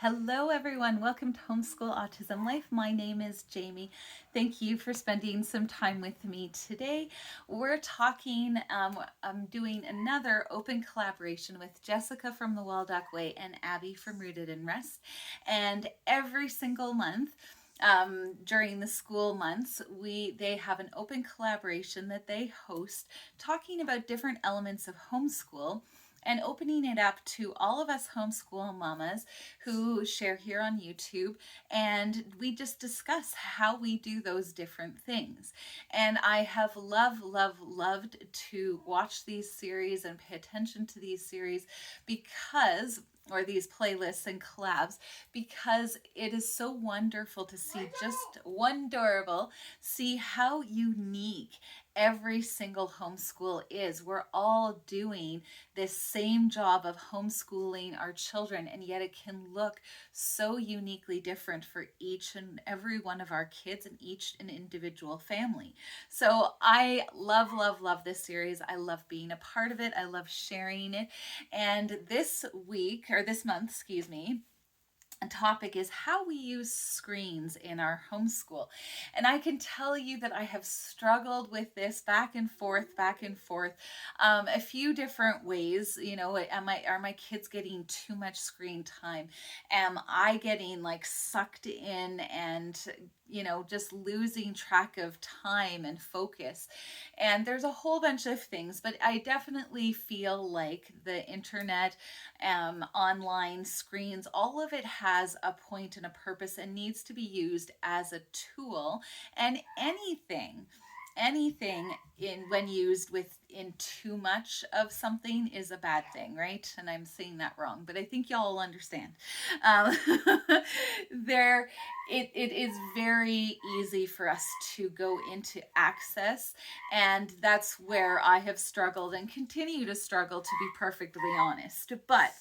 Hello, everyone. Welcome to Homeschool Autism Life. My name is Jamie. Thank you for spending some time with me today. We're talking, I'm doing another open collaboration with Jessica from the Waldock Way and Abby from Rooted in Rest. And every single month, during the school months, they have an open collaboration that they host talking about different elements of homeschool and opening it up to all of us homeschool mamas who share here on YouTube. And we just discuss how we do those different things. And I have loved to watch these series and pay attention to these series because or these playlists and collabs because it is so wonderful to see see how unique every single homeschool is. We're all doing this same job of homeschooling our children, and yet it can look so uniquely different for each and every one of our kids and each an individual family. So I love this series. I love being a part of it. I love sharing it. And this month, excuse me, topic is how we use screens in our homeschool. And I can tell you that I have struggled with this back and forth, a few different ways. Are my kids getting too much screen time? Am I getting like sucked in and just losing track of time and focus? And there's a whole bunch of things, but I definitely feel like the internet, online screens, all of it has a point and a purpose and needs to be used as a tool. And anything when used in too much of something is a bad thing, right? And I'm saying that wrong, but I think y'all understand. Um, it is very easy for us to go into access, and that's where I have struggled and continue to struggle, to be perfectly honest. But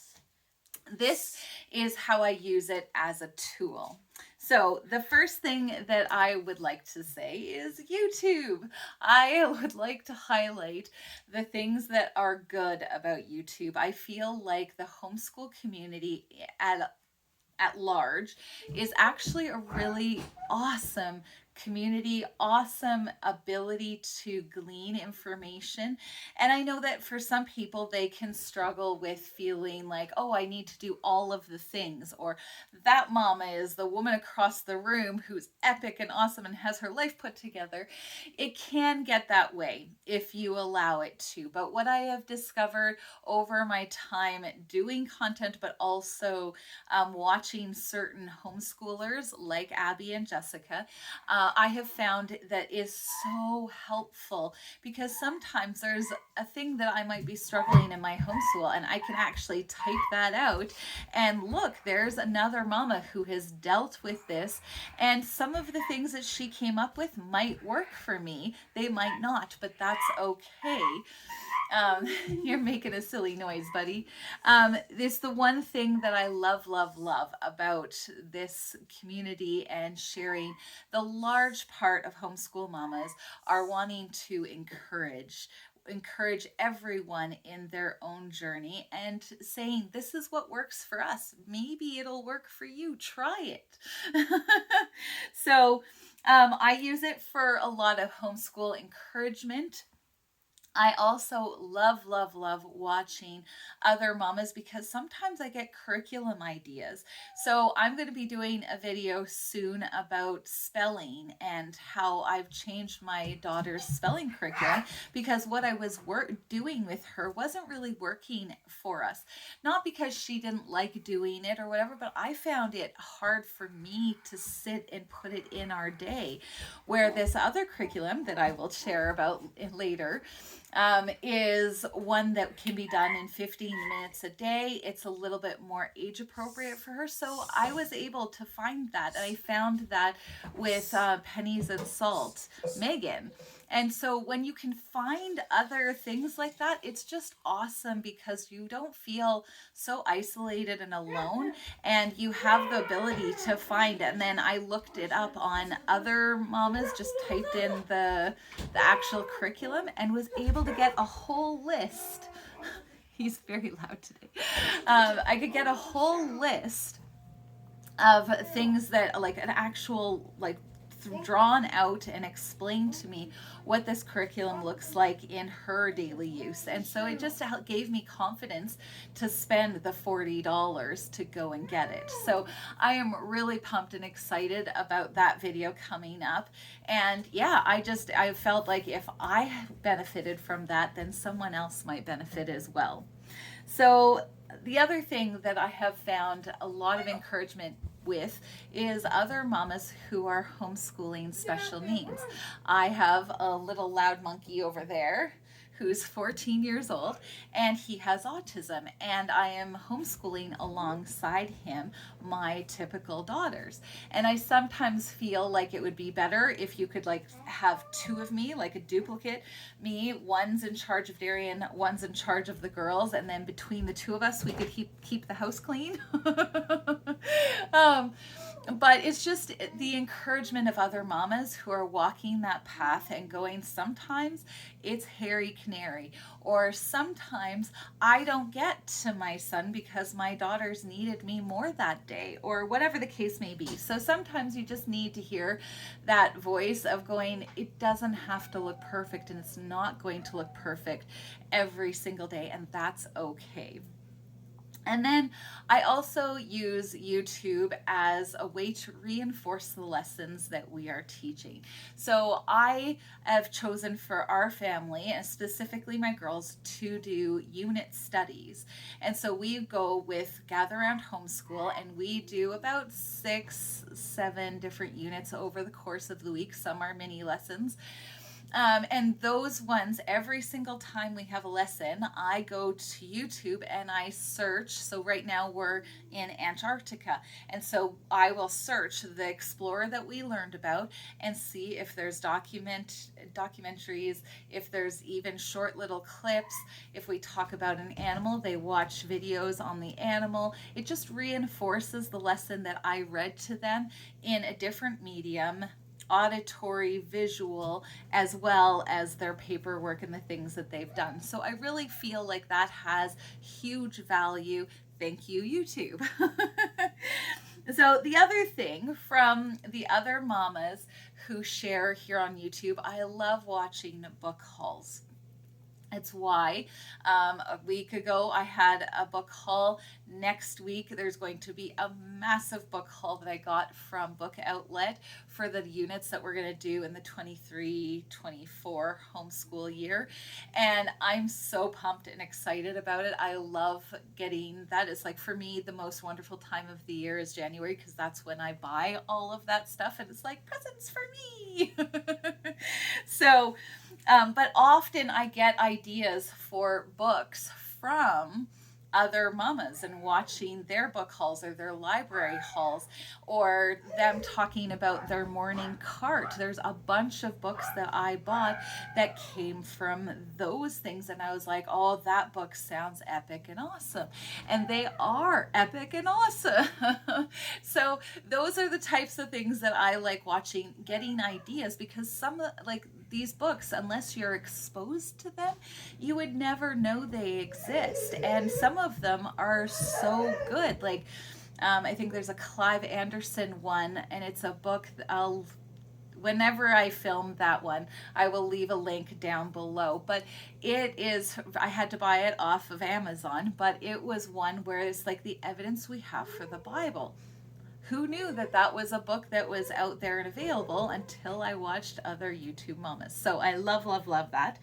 this is how I use it as a tool. So the first thing that I would like to say is YouTube. I would like to highlight the things that are good about YouTube. I feel like the homeschool community at large is actually a really awesome community, awesome ability to glean information. And I know that for some people, they can struggle with feeling like, oh, I need to do all of the things, or that mama is the woman across the room who's epic and awesome and has her life put together. It can get that way if you allow it to. But what I have discovered over my time doing content, but also watching certain homeschoolers like Abby and Jessica, I have found that is so helpful, because sometimes there's a thing that I might be struggling in my homeschool and I can actually type that out and look, there's another mama who has dealt with this, and some of the things that she came up with might work for me. They might not, but that's okay. You're making a silly noise, buddy. This the one thing that I love about this community and sharing. The large part of homeschool mamas are wanting to encourage everyone in their own journey and saying, this is what works for us. Maybe it'll work for you. Try it. So I use it for a lot of homeschool encouragement. I also love watching other mamas, because sometimes I get curriculum ideas. So I'm going to be doing a video soon about spelling and how I've changed my daughter's spelling curriculum, because what I was doing with her wasn't really working for us. Not because she didn't like doing it or whatever, but I found it hard for me to sit and put it in our day, where this other curriculum that I will share about later is one that can be done in 15 minutes a day. It's a little bit more age appropriate for her. So I was able to find that. And I found that with Pennies and Salt, Megan. And so when you can find other things like that, it's just awesome, because you don't feel so isolated and alone, and you have the ability to find it. And then I looked it up on other mamas, just typed in the actual curriculum, and was able to get a whole list. He's very loud today. I could get a whole list of things that like an actual like drawn out and explained to me what this curriculum looks like in her daily use. And so it just gave me confidence to spend the $40 to go and get it. So I am really pumped and excited about that video coming up. And yeah, I felt like if I benefited from that, then someone else might benefit as well. So the other thing that I have found a lot of encouragement with is other mamas who are homeschooling special needs. I have a little loud monkey over there who's 14 years old, and he has autism, and I am homeschooling alongside him my typical daughters. And I sometimes feel like it would be better if you could like have two of me, like a duplicate me. One's in charge of Darian, one's in charge of the girls, and then between the two of us we could keep the house clean. But it's just the encouragement of other mamas who are walking that path and going, sometimes it's hairy canary, or sometimes I don't get to my son because my daughters needed me more that day, or whatever the case may be. So sometimes you just need to hear that voice of going, it doesn't have to look perfect, and it's not going to look perfect every single day, and that's okay. And then I also use YouTube as a way to reinforce the lessons that we are teaching. So I have chosen for our family, and specifically my girls, to do unit studies. And so we go with Gather Around Homeschool, and we do about 6-7 different units over the course of the week. Some are mini lessons. And those ones, every single time we have a lesson, I go to YouTube and I search. So right now we're in Antarctica. And so I will search the explorer that we learned about and see if there's documentaries, if there's even short little clips. If we talk about an animal, they watch videos on the animal. It just reinforces the lesson that I read to them in a different medium, auditory, visual, as well as their paperwork and the things that they've done. So I really feel like that has huge value. Thank you, YouTube. So the other thing from the other mamas who share here on YouTube, I love watching book hauls. It's why a week ago I had a book haul. Next week there's going to be a massive book haul that I got from Book Outlet for the units that we're going to do in the 23-24 homeschool year. And I'm so pumped and excited about it. I love getting that. It's like, for me, the most wonderful time of the year is January, because that's when I buy all of that stuff, and it's like presents for me. So but often I get ideas for books from other mamas and watching their book hauls or their library hauls, or them talking about their morning cart. There's a bunch of books that I bought that came from those things, and I was like, oh, that book sounds epic and awesome. And they are epic and awesome. So those are the types of things that I like watching, getting ideas, because some like these books, unless you're exposed to them, you would never know they exist. And some of them are so good. Like I think there's a Clive Anderson one, and it's a book that whenever I film that one, I will leave a link down below. But it is, I had to buy it off of Amazon, but it was one where it's like the evidence we have for the Bible. Who knew that that was a book that was out there and available until I watched other YouTube mamas. So I love, love, love that.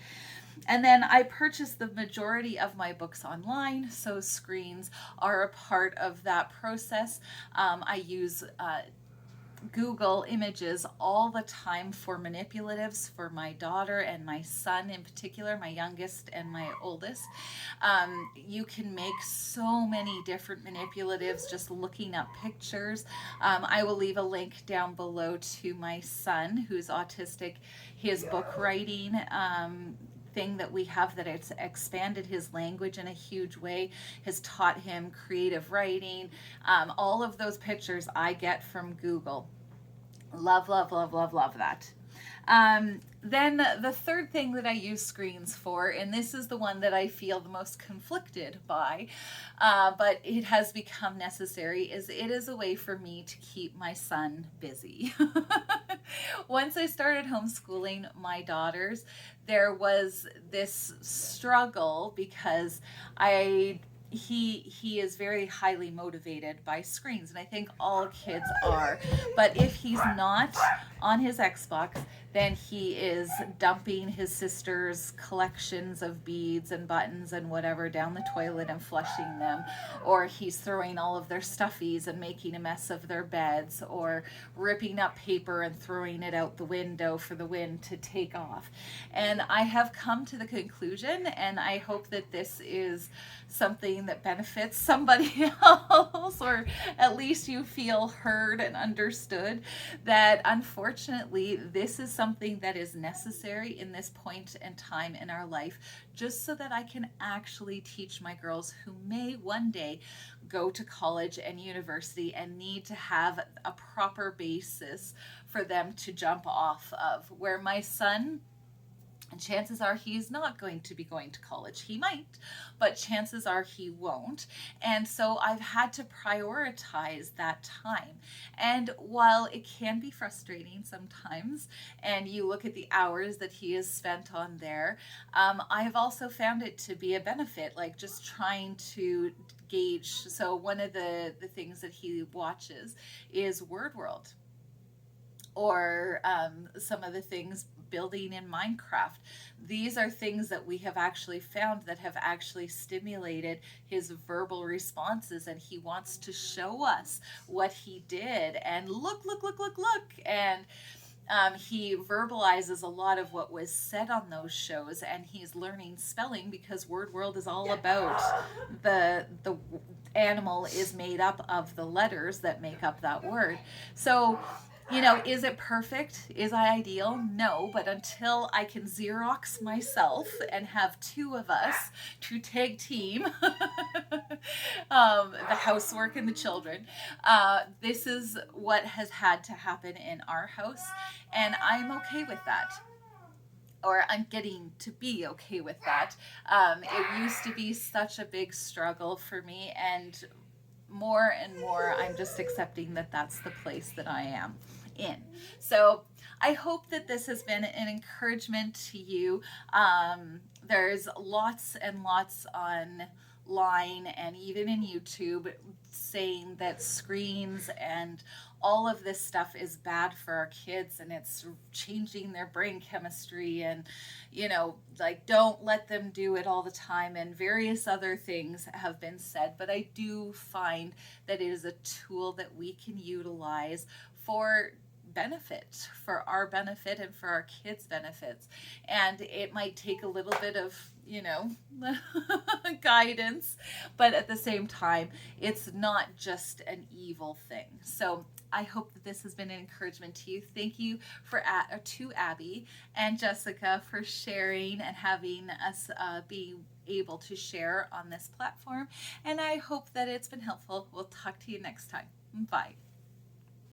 And then I purchased the majority of my books online, so screens are a part of that process. I use Google Images all the time for manipulatives for my daughter and my son in particular, my youngest and my oldest. You can make so many different manipulatives just looking up pictures. I will leave a link down below to my son who's autistic, his book writing thing that we have that it's expanded his language in a huge way, has taught him creative writing. All of those pictures I get from Google. Love, love, love, love, love that. Then the third thing that I use screens for, and this is the one that I feel the most conflicted by, but it has become necessary, is it is a way for me to keep my son busy. Once I started homeschooling my daughters, there was this struggle because he is very highly motivated by screens, and I think all kids are. But if he's not on his Xbox, then he is dumping his sister's collections of beads and buttons and whatever down the toilet and flushing them, or he's throwing all of their stuffies and making a mess of their beds, or ripping up paper and throwing it out the window for the wind to take off. And I have come to the conclusion, and I hope that this is something that benefits somebody else, or at least you feel heard and understood, that unfortunately this is something that is necessary in this point in time in our life, just so that I can actually teach my girls who may one day go to college and university and need to have a proper basis for them to jump off of. Where my son, and chances are he's not going to be going to college. He might, but chances are he won't. And so I've had to prioritize that time. And while it can be frustrating sometimes, and you look at the hours that he has spent on there, I have also found it to be a benefit, like just trying to gauge. So one of the things that he watches is Word World, or some of the things building in Minecraft. These are things that we have actually found that have actually stimulated his verbal responses, and he wants to show us what he did, and look. And he verbalizes a lot of what was said on those shows, and he's learning spelling because Word World is all about the animal is made up of the letters that make up that word. So, is it perfect? Is I ideal? No, but until I can Xerox myself and have two of us to tag team the housework and the children, this is what has had to happen in our house, and I'm okay with that. Or I'm getting to be okay with that. It used to be such a big struggle for me, and more I'm just accepting that that's the place that I am in. So I hope that this has been an encouragement to you. There's lots and lots online and even in YouTube saying that screens and all of this stuff is bad for our kids, and it's changing their brain chemistry, and like, don't let them do it all the time, and various other things have been said. But I do find that it is a tool that we can utilize for benefit, for our benefit and for our kids' benefits. And it might take a little bit of guidance, but at the same time, it's not just an evil thing. So I hope that this has been an encouragement to you. Thank you to Abby and Jessica for sharing and having us be able to share on this platform. And I hope that it's been helpful. We'll talk to you next time. Bye.